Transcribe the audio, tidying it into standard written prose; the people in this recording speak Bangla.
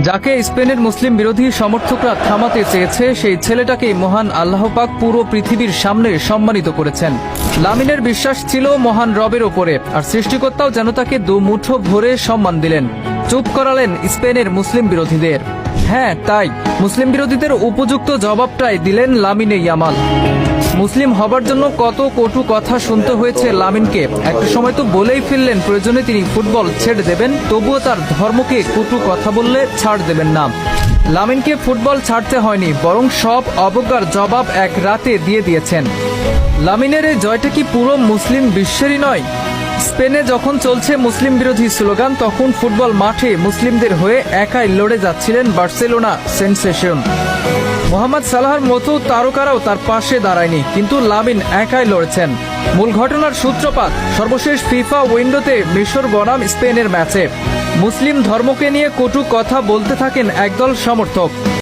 যাকে স্পেনের মুসলিম বিরোধী সমর্থকরা থামাতে চেয়েছে সেই ছেলেটাকেই মহান আল্লাহ পাক পুরো পৃথিবীর সামনে সম্মানিত করেছেন। লামিনের বিশ্বাস ছিল মহান রবের ওপরে, আর সৃষ্টিকর্তাও যেন তাকে দুমুঠো ভরে সম্মান দিলেন। চুপ করালেন স্পেনের মুসলিম বিরোধীদের। হ্যাঁ, তাই মুসলিম বিরোধীদের উপযুক্ত জবাবটাই দিলেন লামিনে ইয়ামাল। মুসলিম হবার জন্য কত কটু কথা শুনতে হয়েছে লামিনকে। একটা সময় তো বলেই ফেললেন প্রয়োজনে তিনি ফুটবল ছেড়ে দেবেন, তবুও তার ধর্মকে কটু কথা বললে ছাড় দেবেন না। লামিনকে ফুটবল ছাড়তে হয়নি, বরং সব অবজ্ঞার জবাব এক রাতে দিয়ে দিয়েছেন। লামিনের এই জয়টা কি পুরো মুসলিম বিশ্বেরই নয়? স্পেনে যখন চলছে মুসলিম বিরোধী স্লোগান, তখন ফুটবল মাঠে মুসলিমদের হয়ে একাই লড়ে যাচ্ছিলেন বার্সেলোনা সেনসেশন। মোহাম্মদ সালাহর মতো তারকারাও তার পাশে দাঁড়ায়নি, কিন্তু লামিন একাই লড়েছেন। মূল ঘটনার সূত্রপাত সর্বশেষ ফিফা উইন্ডোতে মিশর বনাম স্পেনের ম্যাচে। মুসলিম ধর্মকে নিয়ে কটু কথা বলতে থাকেন একদল সমর্থক।